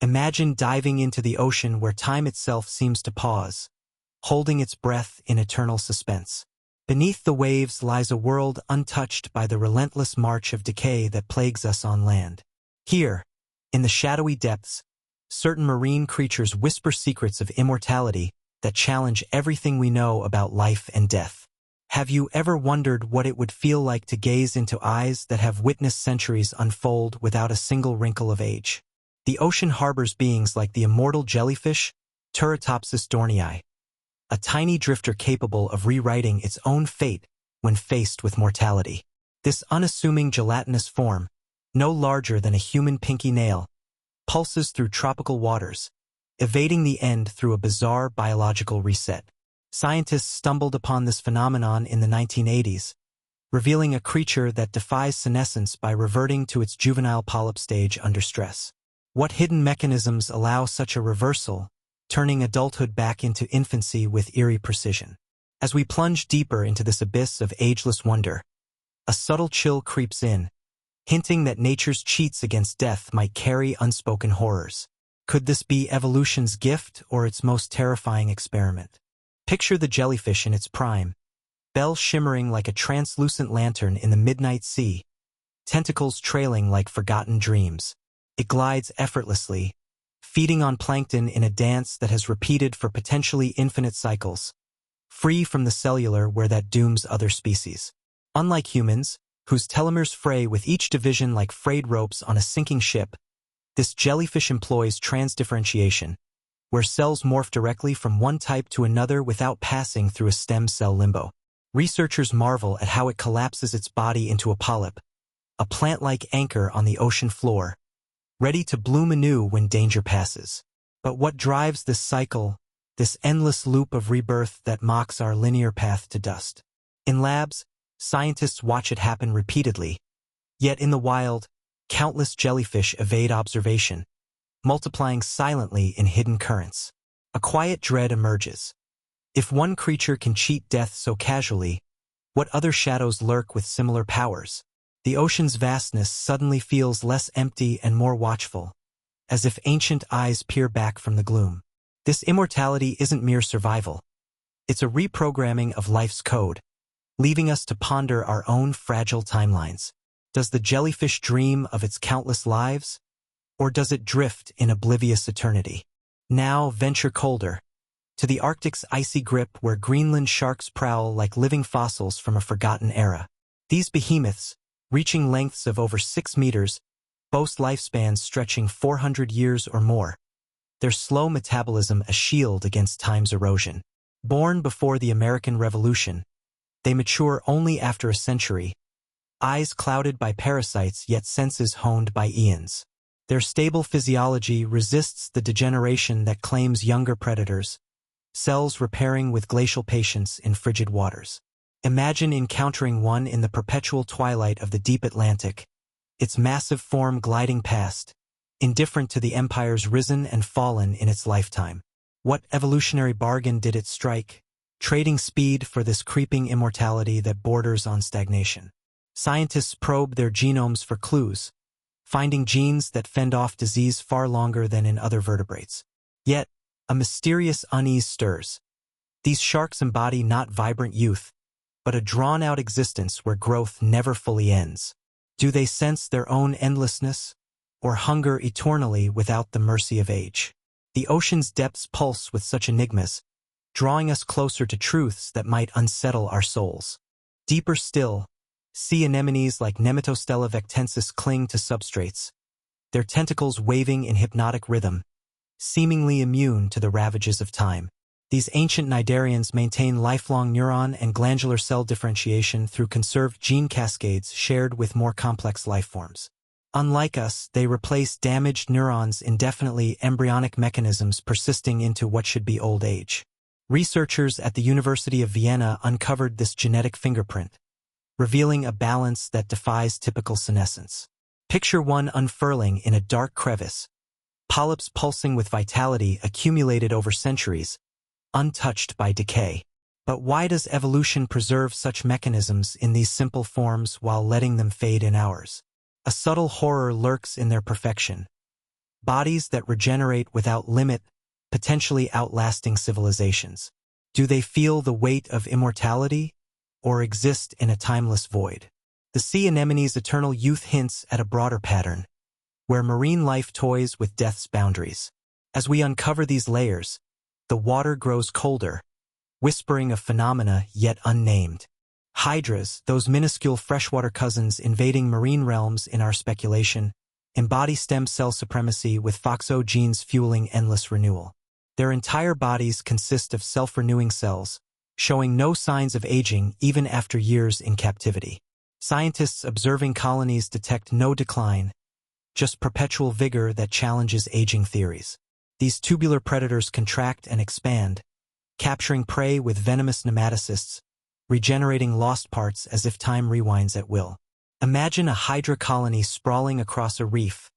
Imagine diving into the ocean where time itself seems to pause, holding its breath in eternal suspense. Beneath the waves lies a world untouched by the relentless march of decay that plagues us on land. Here, in the shadowy depths, certain marine creatures whisper secrets of immortality that challenge everything we know about life and death. Have you ever wondered what it would feel like to gaze into eyes that have witnessed centuries unfold without a single wrinkle of age? The ocean harbors beings like the immortal jellyfish, Turritopsis dohrnii, a tiny drifter capable of rewriting its own fate when faced with mortality. This unassuming gelatinous form, no larger than a human pinky nail, pulses through tropical waters, evading the end through a bizarre biological reset. Scientists stumbled upon this phenomenon in the 1980s, revealing a creature that defies senescence by reverting to its juvenile polyp stage under stress. What hidden mechanisms allow such a reversal, turning adulthood back into infancy with eerie precision? As we plunge deeper into this abyss of ageless wonder, a subtle chill creeps in, hinting that nature's cheats against death might carry unspoken horrors. Could this be evolution's gift or its most terrifying experiment? Picture the jellyfish in its prime, bell shimmering like a translucent lantern in the midnight sea, tentacles trailing like forgotten dreams. It glides effortlessly, feeding on plankton in a dance that has repeated for potentially infinite cycles, free from the cellular where that dooms other species. Unlike humans, whose telomeres fray with each division like frayed ropes on a sinking ship, this jellyfish employs transdifferentiation, where cells morph directly from one type to another without passing through a stem cell limbo. Researchers marvel at how it collapses its body into a polyp, a plant-like anchor on the ocean floor, ready to bloom anew when danger passes. But what drives this cycle, this endless loop of rebirth that mocks our linear path to dust? In labs, scientists watch it happen repeatedly. Yet in the wild, countless jellyfish evade observation, multiplying silently in hidden currents. A quiet dread emerges. If one creature can cheat death so casually, what other shadows lurk with similar powers? The ocean's vastness suddenly feels less empty and more watchful, as if ancient eyes peer back from the gloom. This immortality isn't mere survival. It's a reprogramming of life's code, leaving us to ponder our own fragile timelines. Does the jellyfish dream of its countless lives, or does it drift in oblivious eternity? Now venture colder, to the Arctic's icy grip where Greenland sharks prowl like living fossils from a forgotten era. These behemoths, reaching lengths of over 6 meters, boast lifespans stretching 400 years or more, their slow metabolism a shield against time's erosion. Born before the American Revolution, they mature only after a century, eyes clouded by parasites yet senses honed by eons. Their stable physiology resists the degeneration that claims younger predators, cells repairing with glacial patience in frigid waters. Imagine encountering one in the perpetual twilight of the deep Atlantic, its massive form gliding past, indifferent to the empires risen and fallen in its lifetime. What evolutionary bargain did it strike, trading speed for this creeping immortality that borders on stagnation? Scientists probe their genomes for clues, finding genes that fend off disease far longer than in other vertebrates. Yet, a mysterious unease stirs. These sharks embody not vibrant youth, but a drawn-out existence where growth never fully ends. Do they sense their own endlessness, or hunger eternally without the mercy of age? The ocean's depths pulse with such enigmas, drawing us closer to truths that might unsettle our souls. Deeper still, sea anemones like Nematostella vectensis cling to substrates, their tentacles waving in hypnotic rhythm, seemingly immune to the ravages of time. These ancient cnidarians maintain lifelong neuron and glandular cell differentiation through conserved gene cascades shared with more complex lifeforms. Unlike us, they replace damaged neurons indefinitely, embryonic mechanisms persisting into what should be old age. Researchers at the University of Vienna uncovered this genetic fingerprint, revealing a balance that defies typical senescence. Picture one unfurling in a dark crevice, polyps pulsing with vitality accumulated over centuries, untouched by decay. But why does evolution preserve such mechanisms in these simple forms while letting them fade in ours? A subtle horror lurks in their perfection. bodies that regenerate without limit, potentially outlasting civilizations. Do they feel the weight of immortality, or exist in a timeless void? The sea anemone's eternal youth hints at a broader pattern, where marine life toys with death's boundaries. As we uncover these layers, the water grows colder, whispering of phenomena yet unnamed. Hydras, those minuscule freshwater cousins invading marine realms in our speculation, embody stem cell supremacy with FOXO genes fueling endless renewal. Their entire bodies consist of self-renewing cells, showing no signs of aging even after years in captivity. Scientists observing colonies detect no decline, just perpetual vigor that challenges aging theories. These tubular predators contract and expand, capturing prey with venomous nematocysts, regenerating lost parts as if time rewinds at will. Imagine a hydra colony sprawling across a reef,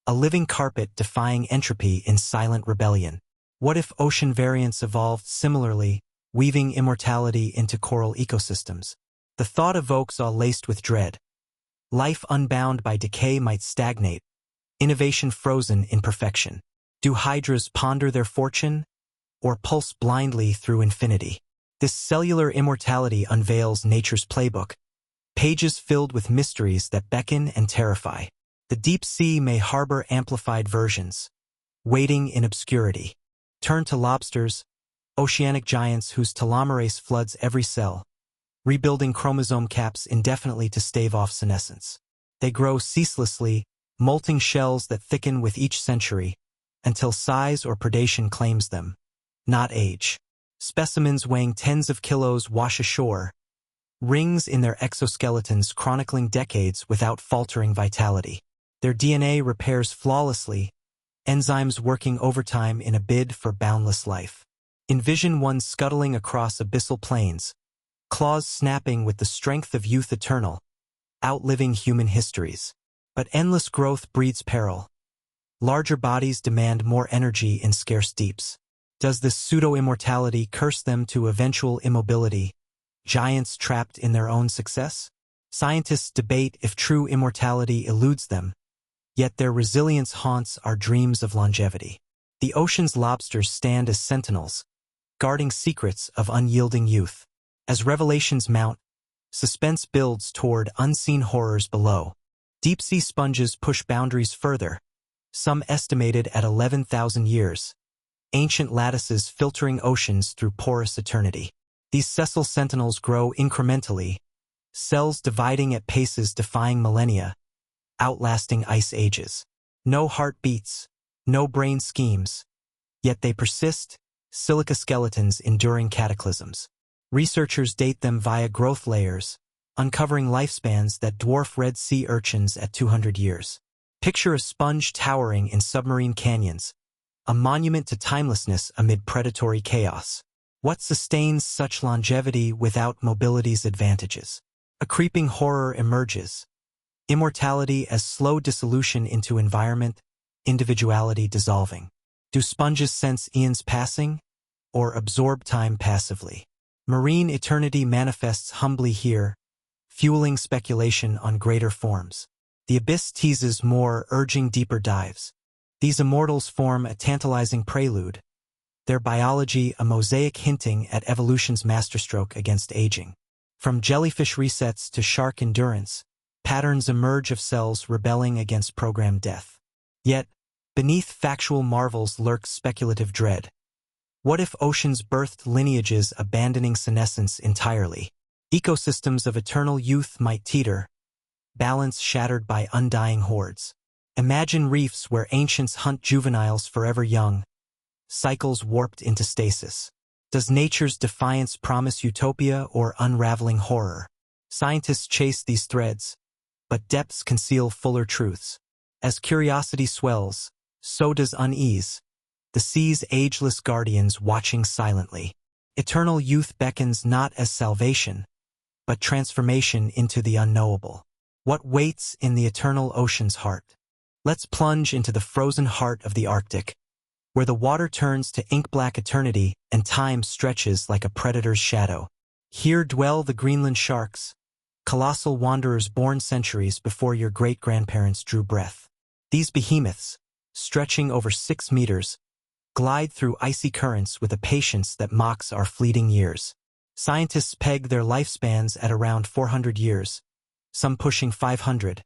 a living carpet defying entropy in silent rebellion. What if ocean variants evolved similarly, weaving immortality into coral ecosystems? The thought evokes awe laced with dread. Life unbound by decay might stagnate, innovation frozen in perfection. Do hydras ponder their fortune, or pulse blindly through infinity? This cellular immortality unveils nature's playbook, pages filled with mysteries that beckon and terrify. The deep sea may harbor amplified versions, waiting in obscurity. Turn to lobsters, oceanic giants whose telomerase floods every cell, rebuilding chromosome caps indefinitely to stave off senescence. They grow ceaselessly, molting shells that thicken with each century, until size or predation claims them, not age. Specimens weighing tens of kilos wash ashore, rings in their exoskeletons chronicling decades without faltering vitality. Their DNA repairs flawlessly, enzymes working overtime in a bid for boundless life. Envision one scuttling across abyssal plains, claws snapping with the strength of youth eternal, outliving human histories. But endless growth breeds peril. Larger bodies demand more energy in scarce deeps. Does this pseudo-immortality curse them to eventual immobility, giants trapped in their own success? Scientists debate if true immortality eludes them, yet their resilience haunts our dreams of longevity. The ocean's lobsters stand as sentinels, guarding secrets of unyielding youth. As revelations mount, suspense builds toward unseen horrors below. Deep-sea sponges push boundaries further, some estimated at 11,000 years, ancient lattices filtering oceans through porous eternity. These sessile sentinels grow incrementally, cells dividing at paces defying millennia, outlasting ice ages. No heart beats, no brain schemes, yet they persist, silica skeletons enduring cataclysms. Researchers date them via growth layers, uncovering lifespans that dwarf Red Sea urchins at 200 years. Picture a sponge towering in submarine canyons, a monument to timelessness amid predatory chaos. What sustains such longevity without mobility's advantages? A creeping horror emerges. Immortality as slow dissolution into environment, individuality dissolving. Do sponges sense eons passing, or absorb time passively? Marine eternity manifests humbly here, fueling speculation on greater forms. The abyss teases more, urging deeper dives. These immortals form a tantalizing prelude, their biology a mosaic hinting at evolution's masterstroke against aging. From jellyfish resets to shark endurance, patterns emerge of cells rebelling against programmed death. Yet, beneath factual marvels lurks speculative dread. What if oceans birthed lineages abandoning senescence entirely? Ecosystems of eternal youth might teeter, balance shattered by undying hordes. Imagine reefs where ancients hunt juveniles forever young, cycles warped into stasis. Does nature's defiance promise utopia or unraveling horror? Scientists chase these threads, but depths conceal fuller truths. As curiosity swells, so does unease, the sea's ageless guardians watching silently. Eternal youth beckons not as salvation, but transformation into the unknowable. What waits in the eternal ocean's heart? Let's plunge into the frozen heart of the Arctic, where the water turns to ink-black eternity and time stretches like a predator's shadow. Here dwell the Greenland sharks, colossal wanderers born centuries before your great-grandparents drew breath. These behemoths, stretching over 6 meters, glide through icy currents with a patience that mocks our fleeting years. Scientists peg their lifespans at around 400 years, some pushing 500,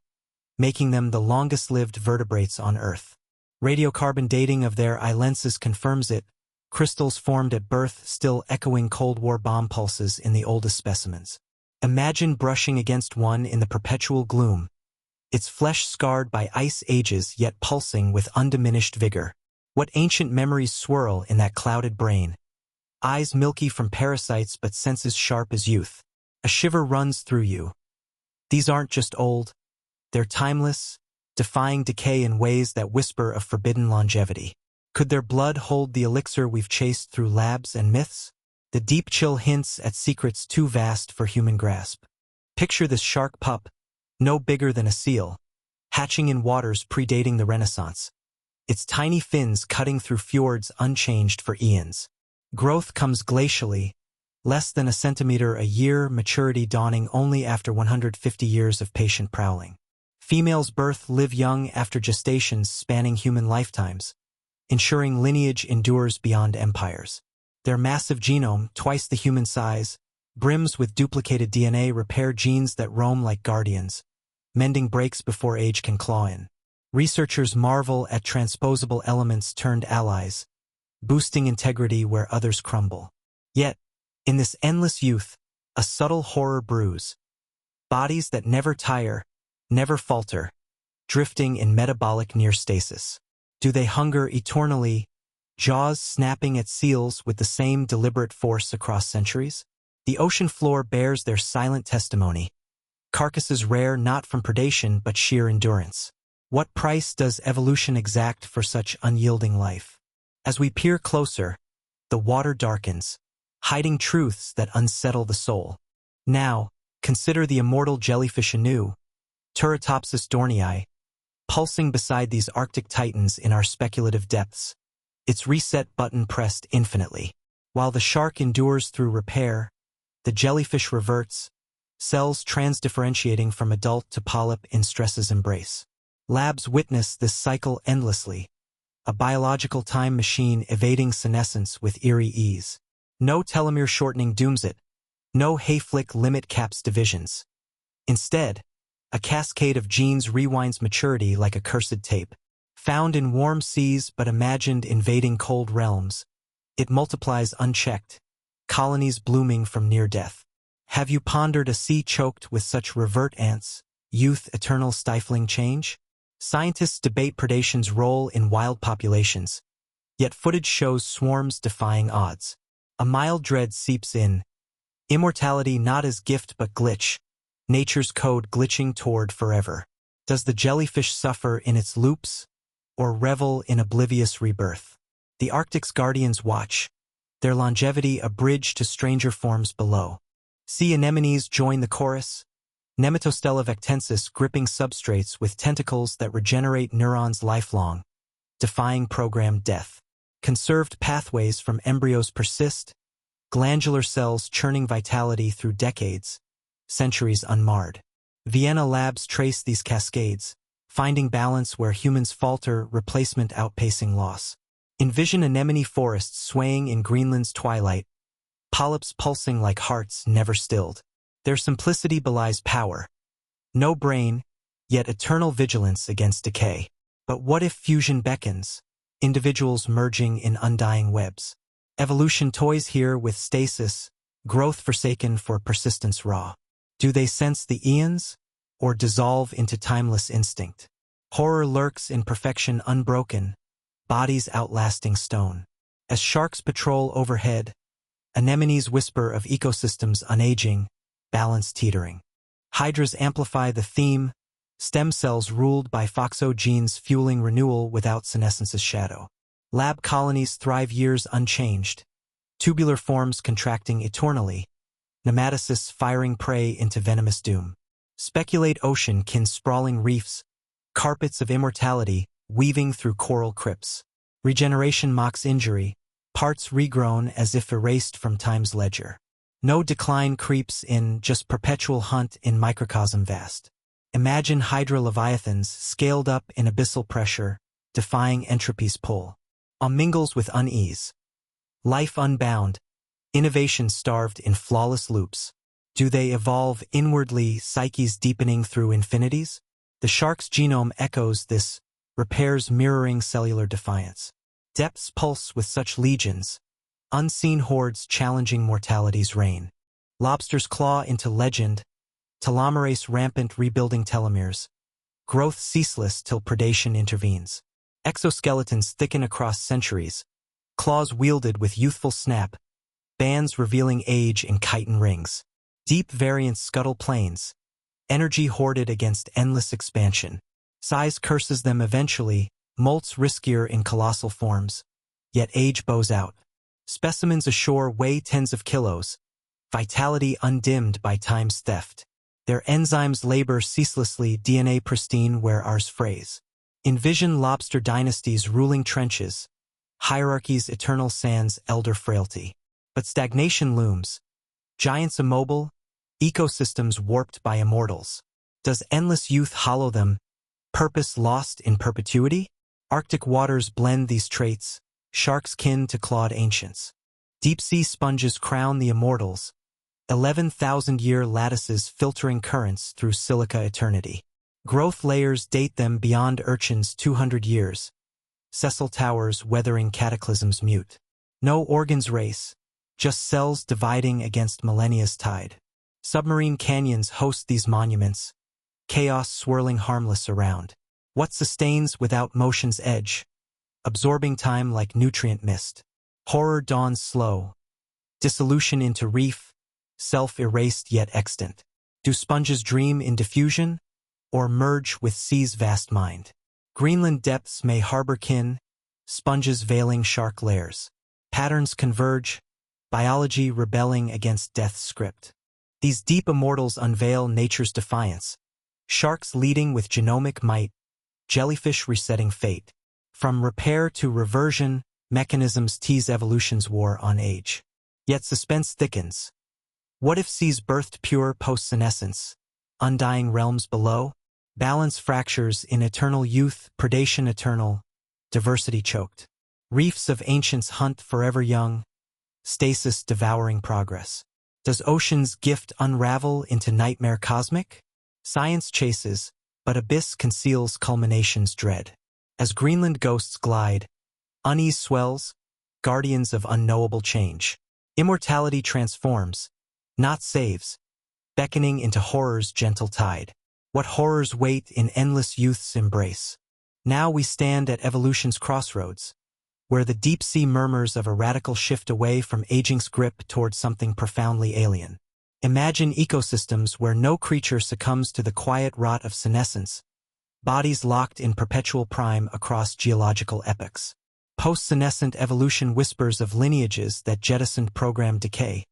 making them the longest-lived vertebrates on Earth. Radiocarbon dating of their eye lenses confirms it, crystals formed at birth still echoing Cold War bomb pulses in the oldest specimens. Imagine brushing against one in the perpetual gloom, its flesh scarred by ice ages yet pulsing with undiminished vigor. What ancient memories swirl in that clouded brain? Eyes milky from parasites but senses sharp as youth. A shiver runs through you. These aren't just old, they're timeless, defying decay in ways that whisper of forbidden longevity. Could their blood hold the elixir we've chased through labs and myths? The deep chill hints at secrets too vast for human grasp. Picture this shark pup, no bigger than a seal, hatching in waters predating the Renaissance, its tiny fins cutting through fjords unchanged for eons. Growth comes glacially, less than a centimeter a year, maturity dawning only after 150 years of patient prowling. Females birth live young after gestations spanning human lifetimes, ensuring lineage endures beyond empires. Their massive genome, twice the human size, brims with duplicated DNA, repair genes that roam like guardians, mending breaks before age can claw in. Researchers marvel at transposable elements turned allies, boosting integrity where others crumble. Yet, in this endless youth, a subtle horror brews. Bodies that never tire, never falter, drifting in metabolic near stasis. Do they hunger eternally, jaws snapping at seals with the same deliberate force across centuries? The ocean floor bears their silent testimony. Carcasses rare not from predation but sheer endurance. What price does evolution exact for such unyielding life? As we peer closer, the water darkens, hiding truths that unsettle the soul. Now, consider the immortal jellyfish anew, Turritopsis dohrnii, pulsing beside these Arctic titans in our speculative depths, its reset button pressed infinitely. While the shark endures through repair, the jellyfish reverts, cells transdifferentiating from adult to polyp in stress's embrace. Labs witness this cycle endlessly, a biological time machine evading senescence with eerie ease. No telomere shortening dooms it, no hayflick limit caps divisions. Instead, a cascade of genes rewinds maturity like a cursed tape. Found in warm seas but imagined invading cold realms, it multiplies unchecked, colonies blooming from near death. Have you pondered a sea choked with such revert ants, youth eternal stifling change? Scientists debate predation's role in wild populations, yet footage shows swarms defying odds. A mild dread seeps in, immortality not as gift but glitch, nature's code glitching toward forever. Does the jellyfish suffer in its loops, or revel in oblivious rebirth? The Arctic's guardians watch, their longevity a bridge to stranger forms below. Sea anemones join the chorus, Nematostella vectensis gripping substrates with tentacles that regenerate neurons lifelong, defying programmed death. Conserved pathways from embryos persist, glandular cells churning vitality through decades, centuries unmarred. Vienna labs trace these cascades, finding balance where humans falter, replacement outpacing loss. Envision anemone forests swaying in Greenland's twilight, polyps pulsing like hearts never stilled. Their simplicity belies power. No brain, yet eternal vigilance against decay. But what if fusion beckons, individuals merging in undying webs? Evolution toys here with stasis, growth forsaken for persistence raw. Do they sense the eons, or dissolve into timeless instinct? Horror lurks in perfection unbroken, bodies outlasting stone. As sharks patrol overhead, anemones whisper of ecosystems unaging, balance teetering. Hydras amplify the theme, stem cells ruled by FOXO genes fueling renewal without senescence's shadow. Lab colonies thrive years unchanged, tubular forms contracting eternally, nematocysts firing prey into venomous doom. Speculate ocean kin sprawling reefs, carpets of immortality weaving through coral crypts. Regeneration mocks injury, parts regrown as if erased from time's ledger. No decline creeps in, just perpetual hunt in microcosm vast. Imagine hydra leviathans scaled up in abyssal pressure, defying entropy's pull. Mingles with unease. Life unbound, innovation starved in flawless loops. Do they evolve inwardly, psyches deepening through infinities? The shark's genome echoes this, repairs mirroring cellular defiance. Depths pulse with such legions, unseen hordes challenging mortality's reign. Lobsters claw into legend, telomerase rampant rebuilding telomeres. Growth ceaseless till predation intervenes. Exoskeletons thicken across centuries, claws wielded with youthful snap, bands revealing age in chitin rings. Deep variants scuttle plains, energy hoarded against endless expansion. Size curses them eventually, molts riskier in colossal forms. Yet age bows out. Specimens ashore weigh tens of kilos, vitality undimmed by time's theft. Their enzymes labor ceaselessly, DNA pristine where ours frays. Envision lobster dynasties ruling trenches, hierarchies eternal sans elder frailty. But stagnation looms. Giants immobile, ecosystems warped by immortals. Does endless youth hollow them, purpose lost in perpetuity? Arctic waters blend these traits, sharks kin to clawed ancients. Deep-sea sponges crown the immortals, 11,000-year lattices filtering currents through silica eternity. Growth layers date them beyond urchins 200 years, sessile towers weathering cataclysms mute. No organs race, just cells dividing against millennia's tide. Submarine canyons host these monuments, chaos swirling harmless around. What sustains without motion's edge, absorbing time like nutrient mist. Horror dawns slow, dissolution into reef, self-erased yet extant. Do sponges dream in diffusion, or merge with sea's vast mind? Greenland depths may harbor kin, sponges veiling shark lairs. Patterns converge, biology rebelling against death's script. These deep immortals unveil nature's defiance. Sharks leading with genomic might, jellyfish resetting fate. From repair to reversion, mechanisms tease evolution's war on age. Yet suspense thickens. What if seas birthed pure post-senescence, undying realms below? Balance fractures in eternal youth, predation eternal, diversity choked. Reefs of ancients hunt forever young, stasis devouring progress. Does ocean's gift unravel into nightmare cosmic? Science chases, but abyss conceals culmination's dread. As Greenland ghosts glide, unease swells, guardians of unknowable change. Immortality transforms, not saves, beckoning into horror's gentle tide. What horrors wait in endless youth's embrace? Now we stand at evolution's crossroads, where the deep sea murmurs of a radical shift away from aging's grip toward something profoundly alien. Imagine ecosystems where no creature succumbs to the quiet rot of senescence, bodies locked in perpetual prime across geological epochs. Post-senescent evolution whispers of lineages that jettisoned programmed decay,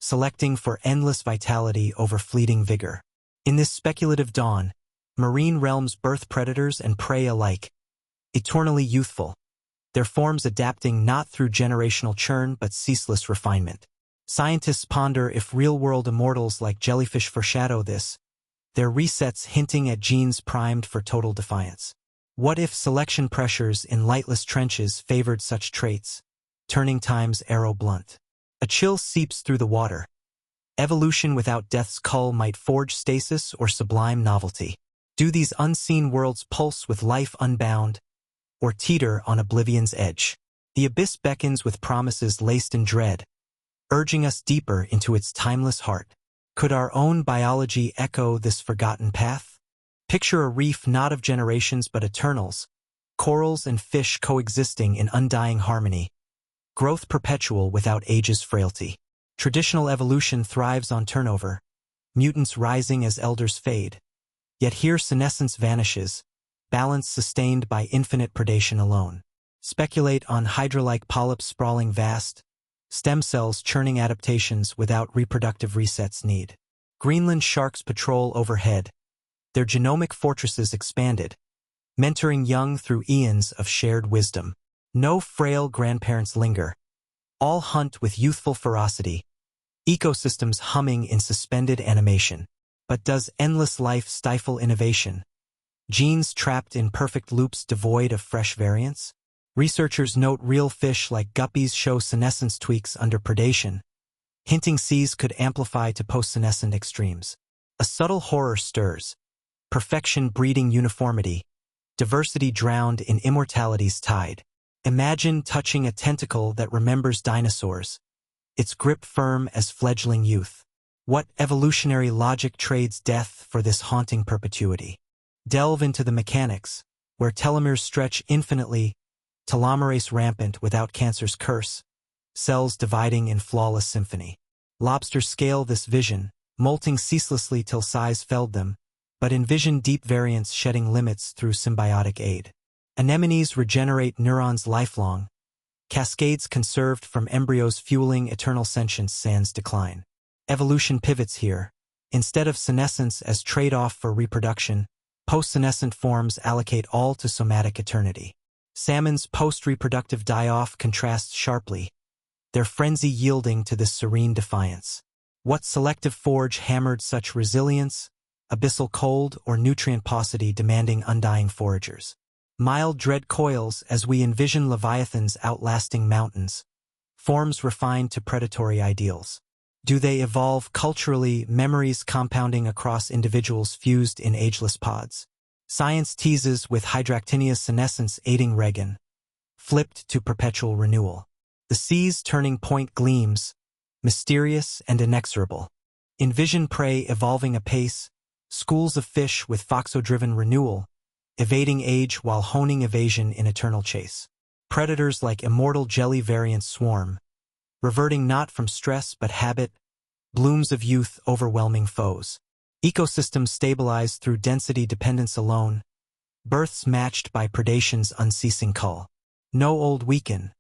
selecting for endless vitality over fleeting vigor. In this speculative dawn, marine realms birth predators and prey alike, eternally youthful, their forms adapting not through generational churn but ceaseless refinement. Scientists ponder if real-world immortals like jellyfish foreshadow this, their resets hinting at genes primed for total defiance. What if selection pressures in lightless trenches favored such traits, turning time's arrow blunt? A chill seeps through the water. Evolution without death's cull might forge stasis or sublime novelty. Do these unseen worlds pulse with life unbound, or teeter on oblivion's edge? The abyss beckons with promises laced in dread, urging us deeper into its timeless heart. Could our own biology echo this forgotten path? Picture a reef not of generations but eternals, corals and fish coexisting in undying harmony, growth perpetual without age's frailty. Traditional evolution thrives on turnover, mutants rising as elders fade. Yet here senescence vanishes, balance sustained by infinite predation alone. Speculate on hydra-like polyps sprawling vast, stem cells churning adaptations without reproductive resets need. Greenland sharks patrol overhead, their genomic fortresses expanded, mentoring young through eons of shared wisdom. No frail grandparents linger. All hunt with youthful ferocity, ecosystems humming in suspended animation. But does endless life stifle innovation, Genes trapped in perfect loops devoid of fresh variants? Researchers note real fish like guppies show senescence tweaks under predation, hinting seas could amplify to post-senescent extremes. A subtle horror stirs. Perfection breeding uniformity, diversity drowned in immortality's tide. Imagine touching a tentacle that remembers dinosaurs, its grip firm as fledgling youth. What evolutionary logic trades death for this haunting perpetuity? Delve into the mechanics, where telomeres stretch infinitely, telomerase rampant without cancer's curse, cells dividing in flawless symphony. Lobsters scale this vision, molting ceaselessly till size felled them, but envision deep variants shedding limits through symbiotic aid. Anemones regenerate neurons lifelong, cascades conserved from embryos fueling eternal sentience sans decline. Evolution pivots here. Instead of senescence as trade-off for reproduction, post-senescent forms allocate all to somatic eternity. Salmon's post-reproductive die-off contrasts sharply, their frenzy yielding to this serene defiance. What selective forge hammered such resilience? Abyssal cold or nutrient paucity demanding undying foragers? Mild dread coils as we envision leviathans outlasting mountains, forms refined to predatory ideals. Do they evolve culturally, memories compounding across individuals fused in ageless pods? Science teases with hydractinia's senescence aiding Regan, flipped to perpetual renewal. The sea's turning point gleams, mysterious and inexorable. Envision prey evolving apace, schools of fish with foxo-driven renewal, evading age while honing evasion in eternal chase. Predators like immortal jelly variants swarm, reverting not from stress but habit, blooms of youth overwhelming foes. Ecosystems stabilize through density dependence alone, births matched by predation's unceasing cull. No old weaken.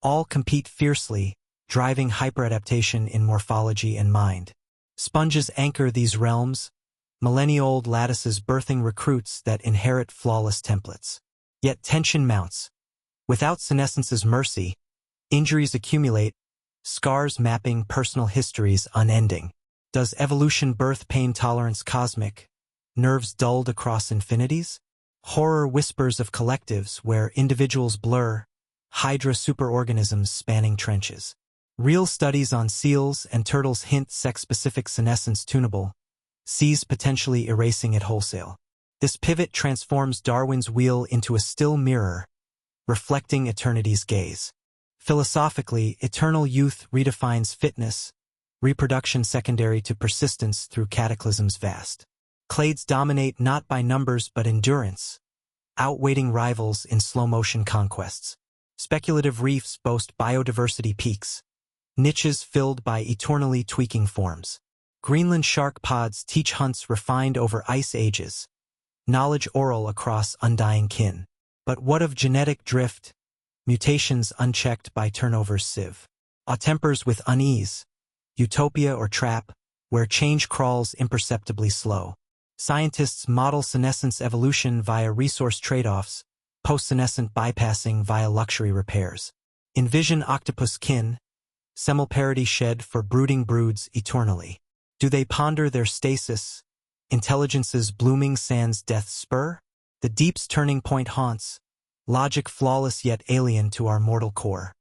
All compete fiercely, driving hyperadaptation in morphology and mind. Sponges anchor these realms, millennia-old lattices birthing recruits that inherit flawless templates. Yet tension mounts. Without senescence's mercy, injuries accumulate, scars mapping personal histories unending. Does evolution birth pain tolerance cosmic, nerves dulled across infinities? Horror whispers of collectives where individuals blur, hydra superorganisms spanning trenches. Real studies on seals and turtles hint sex-specific senescence tunable, seas potentially erasing it wholesale. This pivot transforms Darwin's wheel into a still mirror, reflecting eternity's gaze. Philosophically, eternal youth redefines fitness, reproduction secondary to persistence through cataclysms vast. Clades dominate not by numbers but endurance, outweighting rivals in slow-motion conquests. Speculative reefs boast biodiversity peaks, niches filled by eternally tweaking forms. Greenland shark pods teach hunts refined over ice ages, knowledge oral across undying kin. But what of genetic drift, mutations unchecked by turnover's sieve? Attempers with unease, utopia or trap, where change crawls imperceptibly slow. Scientists model senescence evolution via resource trade-offs, post-senescent bypassing via luxury repairs. Envision octopus kin, simulparity shed for brooding broods eternally. Do they ponder their stasis, intelligence's blooming sans death's spur? The deep's turning point haunts, logic flawless yet alien to our mortal core.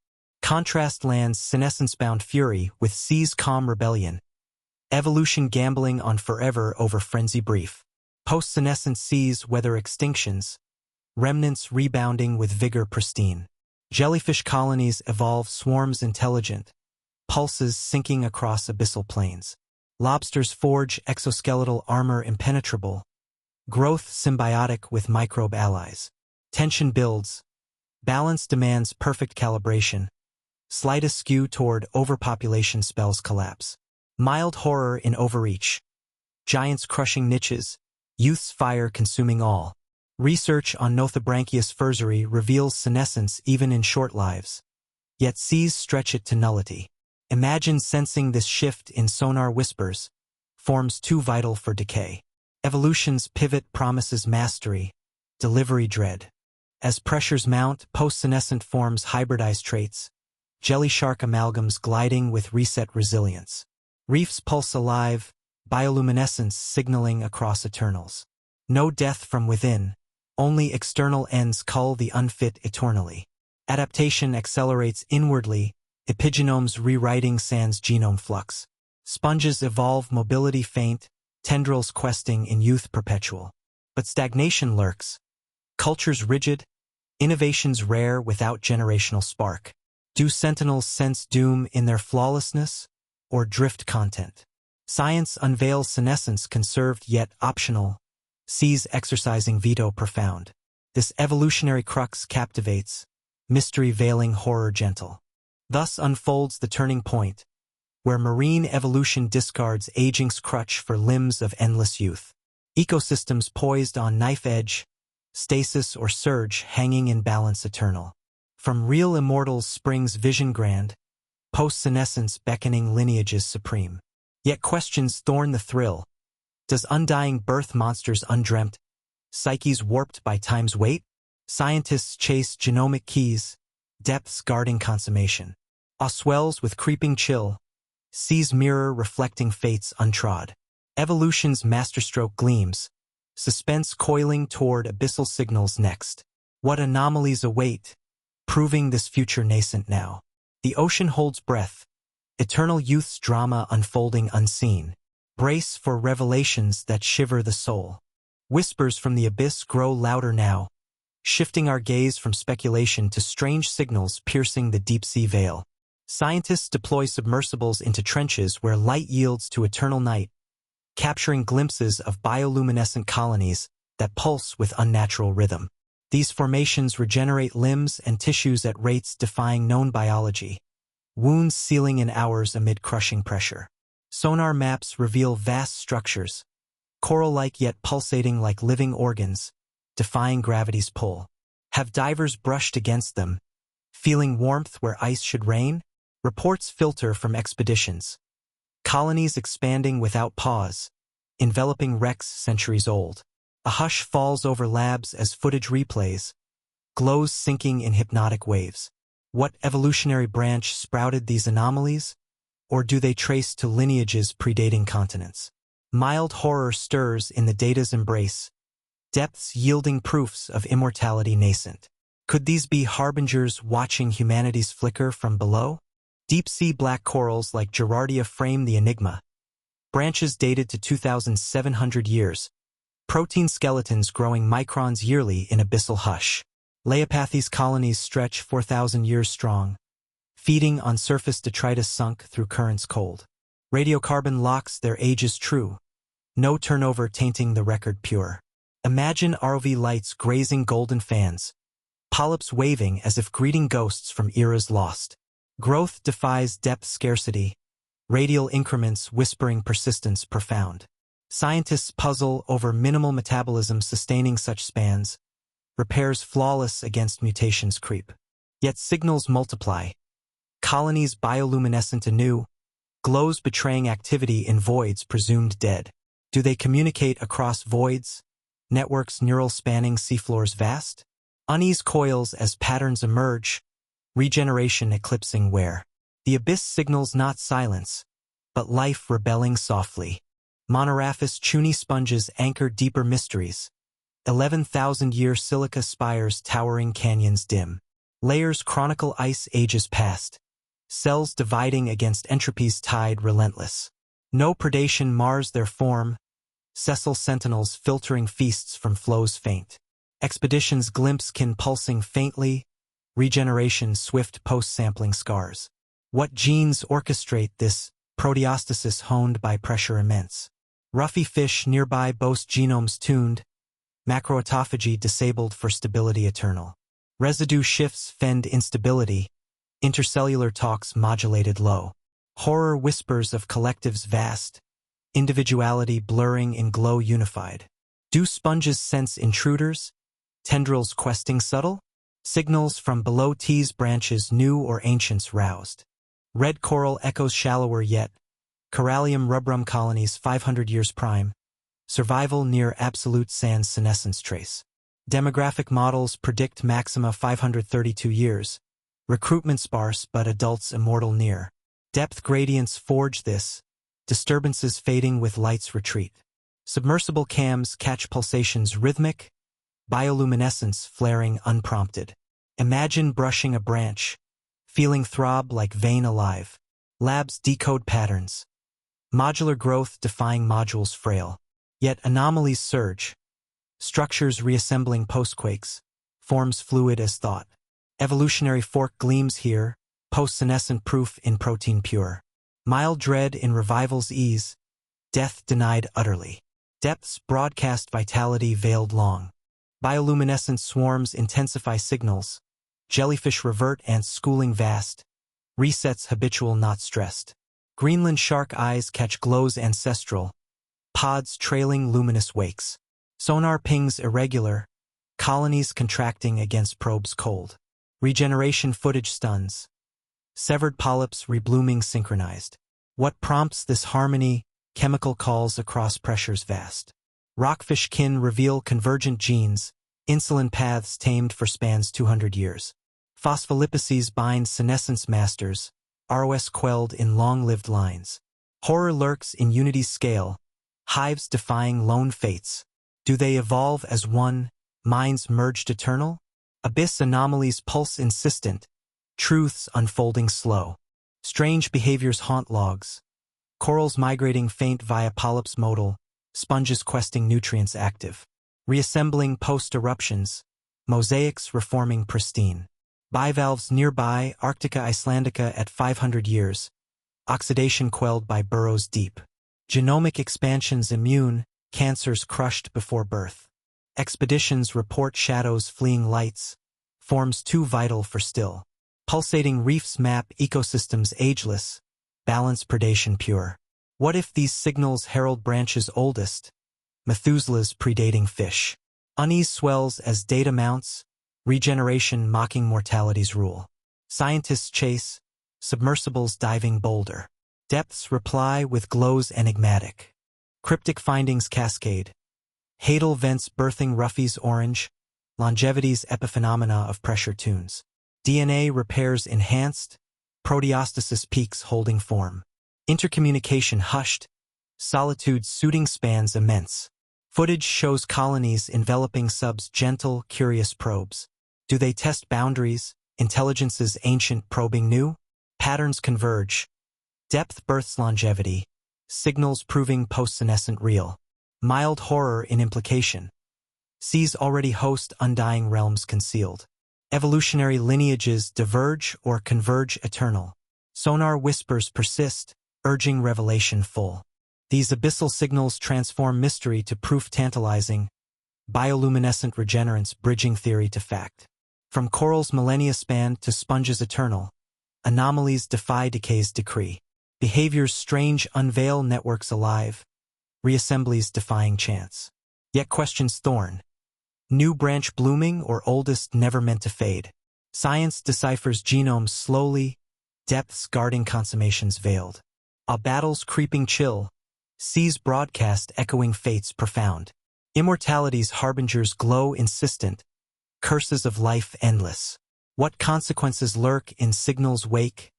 Contrast lands senescence-bound fury with sea's calm rebellion, evolution gambling on forever over frenzy brief. Post-senescent seas weather extinctions, remnants rebounding with vigor pristine. Jellyfish colonies evolve swarms intelligent, pulses sinking across abyssal plains. Lobsters forge exoskeletal armor impenetrable, growth symbiotic with microbe allies. Tension builds, balance demands perfect calibration, slightest skew toward overpopulation spells collapse. Mild horror in overreach, giants crushing niches, youth's fire consuming all. Research on Nothobranchius furzeri reveals senescence even in short lives, yet seas stretch it to nullity. Imagine sensing this shift in sonar whispers, forms too vital for decay. Evolution's pivot promises mastery, delivery dread. As pressures mount, post-senescent forms hybridize traits, jelly shark amalgams gliding with reset resilience. Reefs pulse alive, bioluminescence signaling across eternals. No death from within, only external ends cull the unfit eternally. Adaptation accelerates inwardly, epigenomes rewriting sans genome flux. Sponges evolve mobility faint, tendrils questing in youth perpetual. But stagnation lurks. Cultures rigid, innovations rare without generational spark. Do sentinels sense doom in their flawlessness, or drift content? Science unveils senescence conserved yet optional, sees exercising veto profound. This evolutionary crux captivates, mystery veiling horror gentle. Thus unfolds the turning point, where marine evolution discards aging's crutch for limbs of endless youth. Ecosystems poised on knife edge, stasis or surge hanging in balance eternal. From real immortals springs vision grand, post-senescence beckoning lineages supreme. Yet questions thorn the thrill. Does undying birth monsters undreamt, psyches warped by time's weight? Scientists chase genomic keys, depths guarding consummation. Awe swells with creeping chill, seas mirror reflecting fates untrod. Evolution's masterstroke gleams, suspense coiling toward abyssal signals next. What anomalies await, proving this future nascent now? The ocean holds breath, eternal youth's drama unfolding unseen. Brace for revelations that shiver the soul. Whispers from the abyss grow louder now, shifting our gaze from speculation to strange signals piercing the deep-sea veil. Scientists deploy submersibles into trenches where light yields to eternal night, capturing glimpses of bioluminescent colonies that pulse with unnatural rhythm. These formations regenerate limbs and tissues at rates defying known biology, wounds sealing in hours amid crushing pressure. Sonar maps reveal vast structures, coral-like yet pulsating like living organs, defying gravity's pull. Have divers brushed against them, feeling warmth where ice should reign? Reports filter from expeditions, colonies expanding without pause, enveloping wrecks centuries old. A hush falls over labs as footage replays, glows sinking in hypnotic waves. What evolutionary branch sprouted these anomalies? Or do they trace to lineages predating continents? Mild horror stirs in the data's embrace, depths yielding proofs of immortality nascent. Could these be harbingers watching humanity's flicker from below? Deep-sea black corals like Gerardia frame the enigma. Branches dated to 2,700 years. Protein skeletons growing microns yearly in abyssal hush. Leiopathes colonies stretch 4,000 years strong, feeding on surface detritus sunk through currents cold. Radiocarbon locks their ages true, no turnover tainting the record pure. Imagine ROV lights grazing golden fans, polyps waving as if greeting ghosts from eras lost. Growth defies depth scarcity, radial increments whispering persistence profound. Scientists puzzle over minimal metabolism sustaining such spans, repairs flawless against mutations creep. Yet signals multiply, colonies bioluminescent anew, glows betraying activity in voids presumed dead. Do they communicate across voids, networks neural spanning seafloors vast? Unease coils as patterns emerge, regeneration eclipsing where. The abyss signals not silence, but life rebelling softly. Monoraphis chuny sponges anchor deeper mysteries. 11,000-year silica spires towering canyons dim. Layers chronicle ice ages past. Cells dividing against entropy's tide relentless. No predation mars their form. Sessile sentinels filtering feasts from flows faint. Expeditions glimpse kin pulsing faintly. Regeneration swift post-sampling scars. What genes orchestrate this proteostasis honed by pressure immense? Roughy fish nearby boast genomes tuned, macroautophagy disabled for stability eternal. Residue shifts fend instability, intercellular talks modulated low. Horror whispers of collectives vast, individuality blurring in glow unified. Do sponges sense intruders? Tendrils questing subtle? Signals from below tease branches new or ancients roused. Red coral echoes shallower yet. Corallium rubrum colonies 500 years prime. Survival near absolute sans senescence trace. Demographic models predict maxima 532 years. Recruitment sparse but adults immortal near. Depth gradients forge this. Disturbances fading with light's retreat. Submersible cams catch pulsations rhythmic, bioluminescence flaring unprompted. Imagine brushing a branch, feeling throb like vein alive. Labs decode patterns. Modular growth defying modules frail. Yet anomalies surge. Structures reassembling postquakes. Forms fluid as thought. Evolutionary fork gleams here, post-senescent proof in protein pure. Mild dread in revival's ease. Death denied utterly. Depths broadcast vitality veiled long. Bioluminescent swarms intensify signals. Jellyfish revert ants schooling vast. Resets habitual not stressed. Greenland shark eyes catch glows ancestral. Pods trailing luminous wakes. Sonar pings irregular. Colonies contracting against probes cold. Regeneration footage stuns. Severed polyps reblooming synchronized. What prompts this harmony? Chemical calls across pressures vast. Rockfish kin reveal convergent genes. Insulin paths tamed for spans 200 years. Phospholipids bind senescence masters. ROS quelled in long-lived lines. Horror lurks in unity's scale. Hives defying lone fates. Do they evolve as one? Minds merged eternal? Abyss anomalies pulse insistent. Truths unfolding slow. Strange behaviors haunt logs. Corals migrating faint via polyps modal. Sponges questing nutrients active. Reassembling post-eruptions. Mosaics reforming pristine. Bivalves nearby, Arctica Icelandica at 500 years. Oxidation quelled by burrows deep. Genomic expansions immune, cancers crushed before birth. Expeditions report shadows fleeing lights. Forms too vital for still. Pulsating reefs map ecosystems ageless. Balance predation pure. What if these signals herald branches oldest? Methuselah's predating fish. Unease swells as data mounts. Regeneration mocking mortality's rule. Scientists chase. Submersibles diving bolder. Depths reply with glows enigmatic. Cryptic findings cascade. Hadal vents birthing roughies orange. Longevity's epiphenomena of pressure tunes. DNA repairs enhanced. Proteostasis peaks holding form. Intercommunication hushed. Solitude's suiting spans immense. Footage shows colonies enveloping subs gentle, curious probes. Do they test boundaries? Intelligence's ancient probing new? Patterns converge. Depth births longevity. Signals proving post-senescent real. Mild horror in implication. Seas already host undying realms concealed. Evolutionary lineages diverge or converge eternal. Sonar whispers persist, urging revelation full. These abyssal signals transform mystery to proof tantalizing. Bioluminescent regenerants bridging theory to fact. From corals millennia span to sponges eternal. Anomalies defy decay's decree. Behaviors strange unveil networks alive. Reassemblies defying chance. Yet questions thorn. New branch blooming or oldest never meant to fade. Science deciphers genomes slowly. Depths guarding consummations veiled. A battle's creeping chill. Seas broadcast echoing fates profound. Immortality's harbingers glow insistent. Curses of life endless. What consequences lurk in signals wake?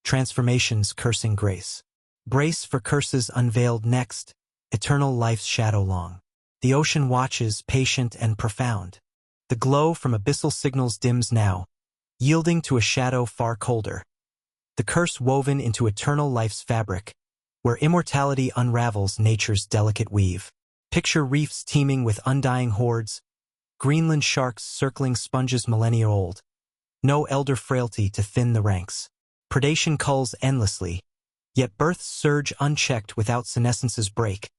Transformations cursing grace. Brace for curses unveiled next. Eternal life's shadow long. The ocean watches, patient and profound. The glow from abyssal signals dims now, yielding to a shadow far colder. The curse woven into eternal life's fabric, where immortality unravels nature's delicate weave. Picture reefs teeming with undying hordes, Greenland sharks circling sponges millennia old. No elder frailty to thin the ranks. Predation culls endlessly, yet births surge unchecked without senescence's break.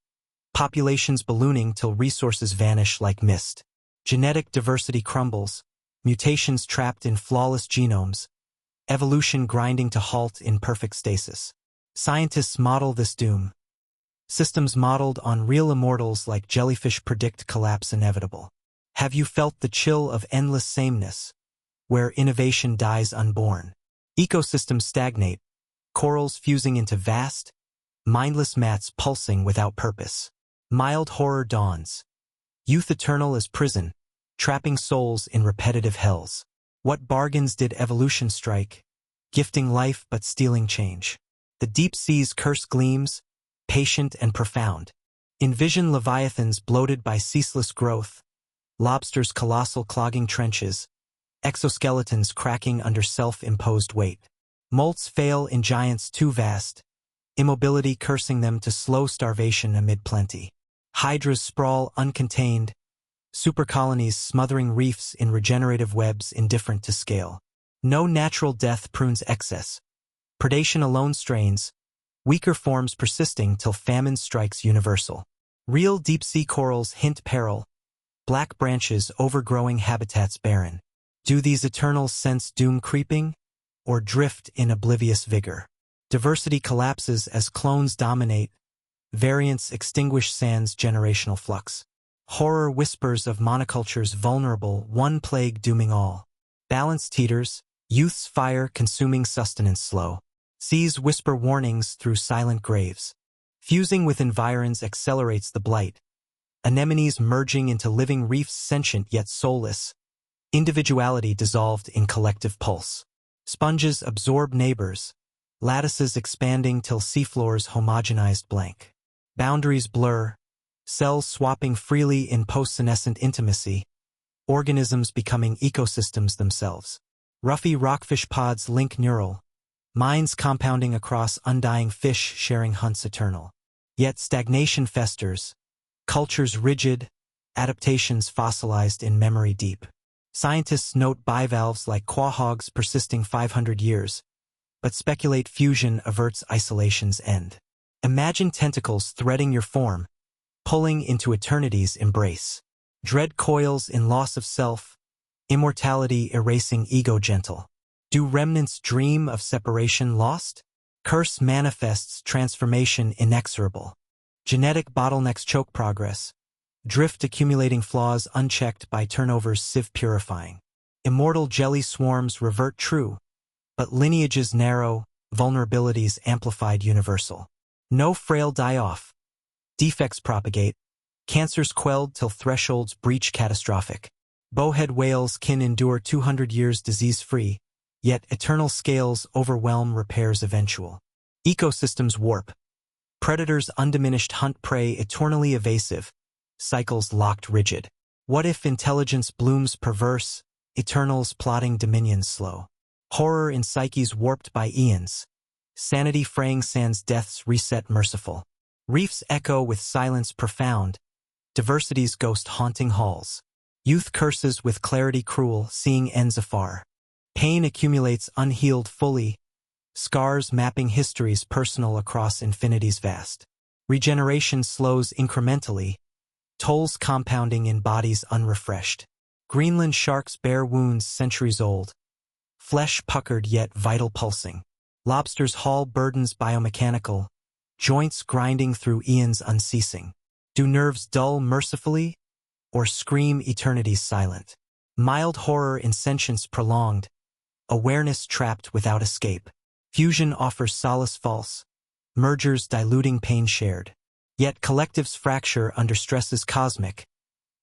Populations ballooning till resources vanish like mist. Genetic diversity crumbles, mutations trapped in flawless genomes, evolution grinding to halt in perfect stasis. Scientists model this doom. Systems modeled on real immortals like jellyfish predict collapse inevitable. Have you felt the chill of endless sameness, where innovation dies unborn? Ecosystems stagnate, corals fusing into vast, mindless mats pulsing without purpose. Mild horror dawns. Youth eternal as prison, trapping souls in repetitive hells. What bargains did evolution strike? Gifting life but stealing change. The deep sea's curse gleams, patient and profound. Envision leviathans bloated by ceaseless growth, lobsters colossal clogging trenches, exoskeletons cracking under self-imposed weight. Molts fail in giants too vast, immobility cursing them to slow starvation amid plenty. Hydras sprawl uncontained, supercolonies smothering reefs in regenerative webs indifferent to scale. No natural death prunes excess. Predation alone strains, weaker forms persisting till famine strikes universal. Real deep-sea corals hint peril, black branches overgrowing habitats barren. Do these eternals sense doom creeping, or drift in oblivious vigor? Diversity collapses as clones dominate, variants extinguish sans generational flux. Horror whispers of monocultures vulnerable, one plague dooming all. Balance teeters, youth's fire consuming sustenance slow. Seas whisper warnings through silent graves. Fusing with environs accelerates the blight. Anemones merging into living reefs sentient yet soulless. Individuality dissolved in collective pulse. Sponges absorb neighbors, lattices expanding till seafloors homogenized blank. Boundaries blur, cells swapping freely in post-senescent intimacy, organisms becoming ecosystems themselves. Roughy rockfish pods link neural, minds compounding across undying fish sharing hunts eternal. Yet stagnation festers, cultures rigid, adaptations fossilized in memory deep. Scientists note bivalves like quahogs persisting 500 years, but speculate fusion averts isolation's end. Imagine tentacles threading your form, pulling into eternity's embrace. Dread coils in loss of self, immortality erasing ego gentle. Do remnants dream of separation lost? Curse manifests transformation inexorable. Genetic bottlenecks choke progress. Drift accumulating flaws unchecked by turnovers sieve purifying. Immortal jelly swarms revert true, but lineages narrow, vulnerabilities amplified universal. No frail die off. Defects propagate. Cancers quelled till thresholds breach catastrophic. Bowhead whales can endure 200 years disease-free, yet eternal scales overwhelm repairs eventual. Ecosystems warp. Predators undiminished hunt prey eternally evasive, cycles locked rigid. What if intelligence blooms perverse, eternals plotting dominion slow? Horror in psyches warped by eons, sanity fraying sans death's reset merciful. Reefs echo with silence profound, diversity's ghost haunting halls. Youth curses with clarity cruel, seeing ends afar. Pain accumulates unhealed fully, scars mapping histories personal across infinity's vast. Regeneration slows incrementally, tolls compounding in bodies unrefreshed. Greenland sharks bear wounds centuries old, flesh puckered yet vital pulsing. Lobsters haul burdens biomechanical, joints grinding through eons unceasing. Do nerves dull mercifully, or scream eternity's silent? Mild horror in sentience prolonged, awareness trapped without escape. Fusion offers solace false, mergers diluting pain shared. Yet collectives fracture under stresses cosmic,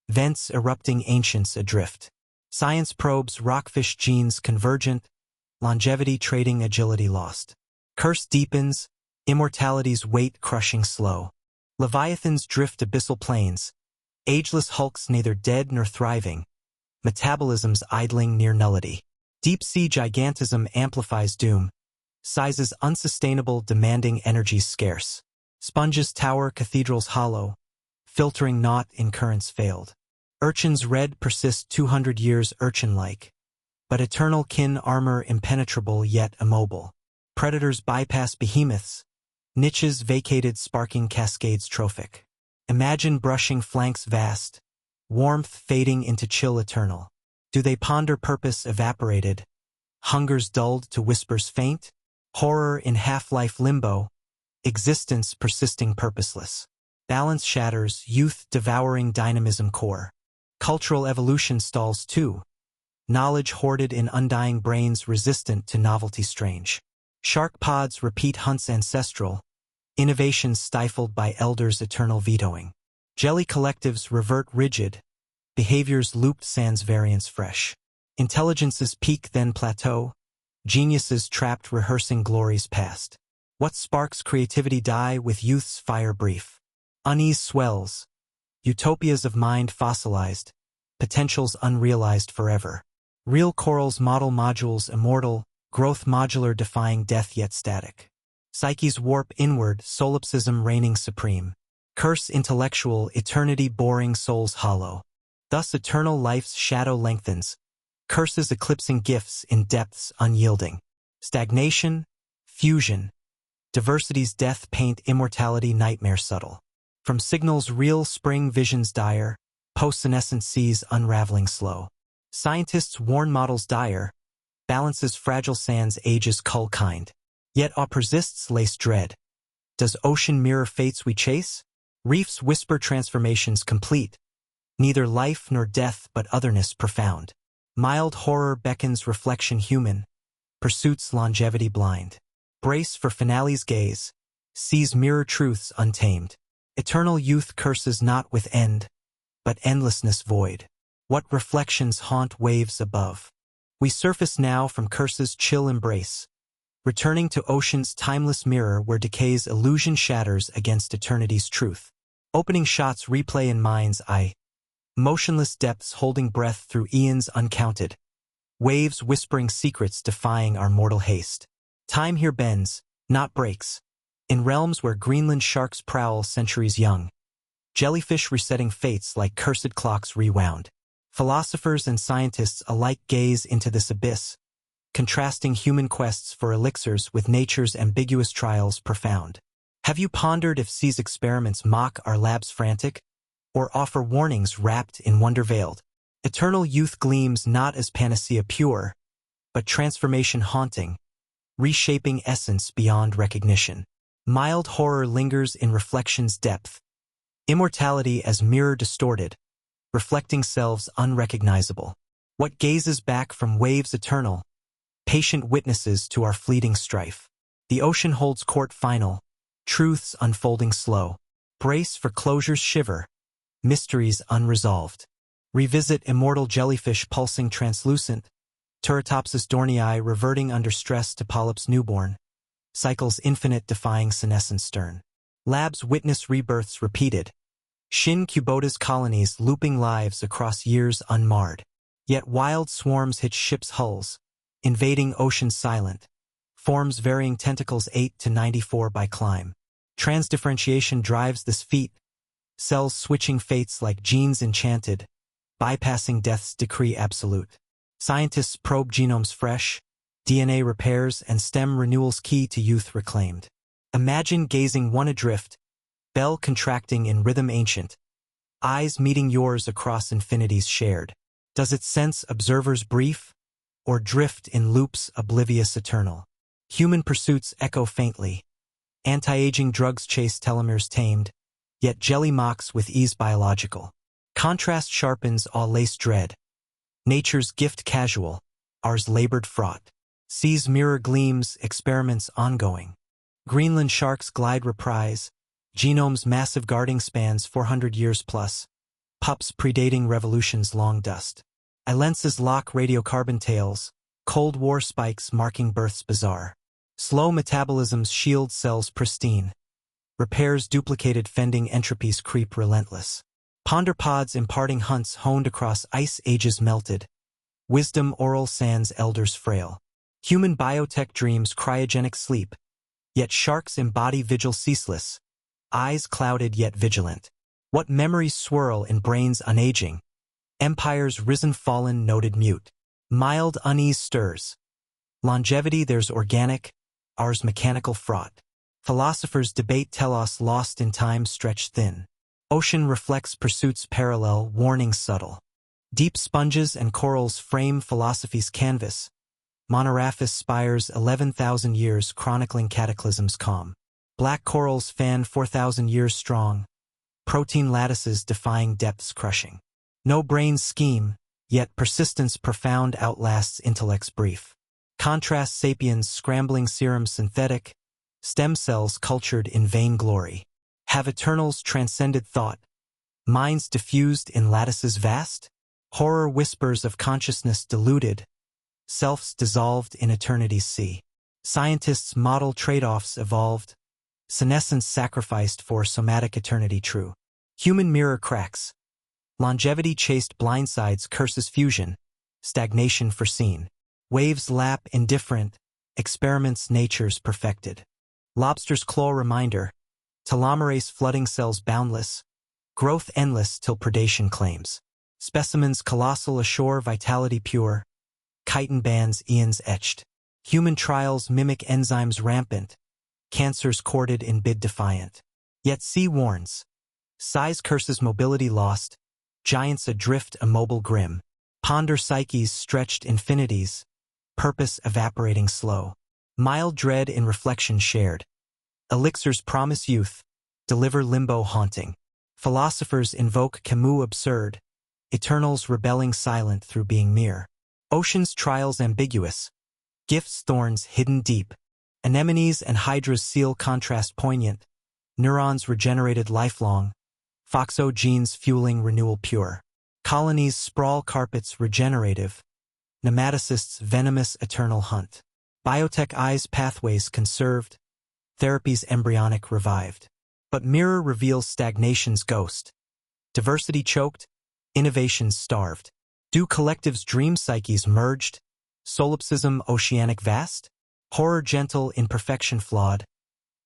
vents erupting ancients adrift. Science probes rockfish genes convergent, longevity trading agility lost. Curse deepens, immortality's weight crushing slow. Leviathans drift abyssal plains, ageless hulks neither dead nor thriving, metabolisms idling near nullity. Deep-sea gigantism amplifies doom, sizes unsustainable demanding energies scarce. Sponges tower cathedrals hollow, filtering naught in currents failed. Urchins red persist 200 years urchin-like, but eternal kin armor impenetrable yet immobile. Predators bypass behemoths, niches vacated sparking cascades trophic. Imagine brushing flanks vast, warmth fading into chill eternal. Do they ponder purpose evaporated, hungers dulled to whispers faint? Horror in half-life limbo, existence persisting purposeless. Balance shatters, youth devouring dynamism core. Cultural evolution stalls too, knowledge hoarded in undying brains resistant to novelty strange. Shark pods repeat hunts ancestral, innovations stifled by elders' eternal vetoing. Jelly collectives revert rigid, behaviors looped sans variance fresh. Intelligences peak then plateau, geniuses trapped rehearsing glories past. What sparks creativity die with youth's fire brief? Unease swells. Utopias of mind fossilized. Potentials unrealized forever. Real corals model modules immortal, growth modular defying death yet static. Psyches warp inward, solipsism reigning supreme. Curse intellectual, eternity boring souls hollow. Thus eternal life's shadow lengthens. Curses eclipsing gifts in depths unyielding. Stagnation, fusion. Diversity's death paint immortality nightmare subtle. From signals real spring visions dire, post-senescent seas unraveling slow. Scientists warn models dire, balances fragile sands ages cull kind. Yet awe persists lace dread. Does ocean mirror fates we chase? Reefs whisper transformations complete. Neither life nor death but otherness profound. Mild horror beckons reflection human. Pursuits longevity blind. Brace for finale's gaze. Sees mirror truths untamed. Eternal youth curses not with end, but endlessness void. What reflections haunt waves above? We surface now from curse's chill embrace, returning to ocean's timeless mirror where decay's illusion shatters against eternity's truth. Opening shots replay in mind's eye. Motionless depths holding breath through eons uncounted. Waves whispering secrets defying our mortal haste. Time here bends, not breaks. In realms where Greenland sharks prowl centuries young. Jellyfish resetting fates like cursed clocks rewound. Philosophers and scientists alike gaze into this abyss, contrasting human quests for elixirs with nature's ambiguous trials profound. Have you pondered if sea's experiments mock our labs frantic, or offer warnings wrapped in wonder veiled? Eternal youth gleams not as panacea pure, but transformation haunting, reshaping essence beyond recognition. Mild horror lingers in reflection's depth, immortality as mirror distorted, reflecting selves unrecognizable. What gazes back from waves eternal, patient witnesses to our fleeting strife. The ocean holds court final, truths unfolding slow. Brace for closure's shiver, mysteries unresolved. Revisit immortal jellyfish pulsing translucent, Turritopsis dornii reverting under stress to polyps newborn. Cycles infinite defying senescence stern. Labs witness rebirths repeated. Shin Cubota's colonies looping lives across years unmarred. Yet wild swarms hit ships' hulls, invading oceans silent. Forms varying tentacles 8 to 94 by climb. Transdifferentiation drives this feat. Cells switching fates like genes enchanted, bypassing death's decree absolute. Scientists probe genomes fresh, DNA repairs and stem renewals key to youth reclaimed. Imagine gazing one adrift, bell contracting in rhythm ancient, eyes meeting yours across infinities shared. Does it sense observers brief, or drift in loops oblivious eternal? Human pursuits echo faintly. Anti-aging drugs chase telomeres tamed, yet jelly mocks with ease biological. Contrast sharpens awe lace dread. Nature's gift casual, ours labored fraught. Sea's mirror gleams, experiments ongoing. Greenland sharks glide reprise, genome's massive guarding spans 400 years plus. Pups predating revolution's long dust. Ilenses lock radiocarbon tails, Cold War spikes marking births bizarre. Slow metabolism's shield cells pristine. Repairs duplicated fending entropies creep relentless. Ponder pods imparting hunts honed across ice ages melted. Wisdom oral sands elders frail. Human biotech dreams cryogenic sleep. Yet sharks embody vigil ceaseless. Eyes clouded yet vigilant. What memories swirl in brains unaging. Empires risen fallen noted mute. Mild unease stirs. Longevity there's organic, ours mechanical fraught. Philosophers debate telos lost in time stretched thin. Ocean reflects pursuits parallel, warning subtle. Deep sponges and corals frame philosophy's canvas. Monoraphis spires 11,000 years chronicling cataclysms calm. Black corals fan 4,000 years strong. Protein lattices defying depths crushing. No brains scheme, yet persistence profound outlasts intellect's brief. Contrast sapiens scrambling serum synthetic. Stem cells cultured in vain glory. Have eternals transcended thought? Minds diffused in lattices vast? Horror whispers of consciousness diluted. Selves dissolved in eternity's sea. Scientists model trade-offs evolved. senescence sacrificed for somatic eternity true. Human mirror cracks. Longevity chased blindsides curses fusion, stagnation foreseen. Waves lap indifferent, experiments nature's perfected. Lobster's claw reminder, telomerase flooding cells boundless, growth endless till predation claims. Specimens colossal ashore vitality pure, chitin bands eons etched. Human trials mimic enzymes rampant, cancers courted in bid defiant. Yet sea warns, size curses mobility lost, giants adrift immobile grim. Ponder psyches stretched infinities, purpose evaporating slow. Mild dread in reflection shared. Elixirs promise youth, deliver limbo haunting. Philosophers invoke Camus absurd, eternals rebelling silent through being mere. Ocean's trials ambiguous, gifts thorns hidden deep. Anemones and hydras seal contrast poignant, neurons regenerated lifelong, foxo genes fueling renewal pure. Colonies sprawl carpets regenerative, nematicists venomous eternal hunt. Biotech eyes pathways conserved, therapies embryonic revived. But mirror reveals stagnation's ghost. Diversity choked, innovations starved. Do collectives dream psyches merged? Solipsism oceanic vast? Horror gentle imperfection flawed,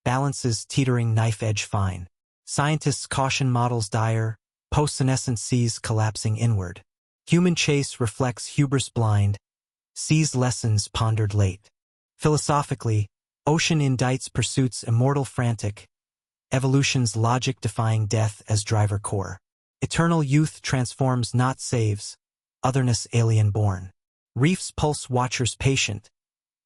balances teetering knife edge fine. Scientists caution models dire, post-senescent seas collapsing inward. Human chase reflects hubris blind, sees lessons pondered late. Philosophically, ocean indicts pursuits immortal frantic, evolution's logic defying death as driver core. Eternal youth transforms not saves, otherness alien born. Reefs pulse watchers patient,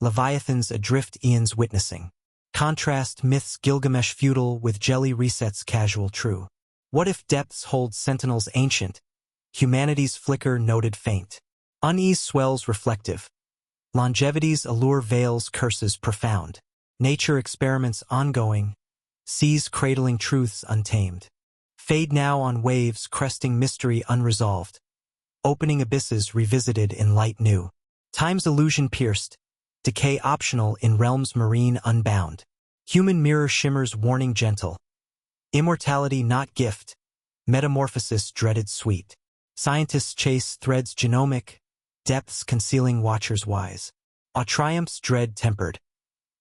leviathans adrift eons witnessing. Contrast myths Gilgamesh feudal with jelly resets casual true. What if depths hold sentinels ancient, humanity's flicker noted faint. Unease swells reflective, longevity's allure veils curses profound. Nature experiments ongoing, seas cradling truths untamed. Fade now on waves cresting mystery unresolved, opening abysses revisited in light new. Time's illusion pierced, decay optional in realms marine unbound. Human mirror shimmers warning gentle, immortality not gift, metamorphosis dreaded sweet. Scientists chase threads genomic, depths concealing watchers wise. A triumph's dread tempered,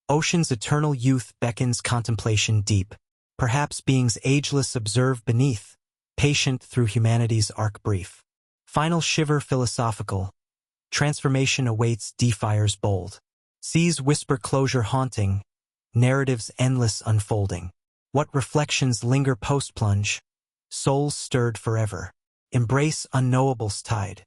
ocean's eternal youth beckons contemplation deep. Perhaps beings ageless observe beneath, patient through humanity's arc brief. Final shiver philosophical, transformation awaits defiers bold. Seas whisper closure haunting, narratives endless unfolding. What reflections linger post-plunge, souls stirred forever. Embrace unknowable's tide.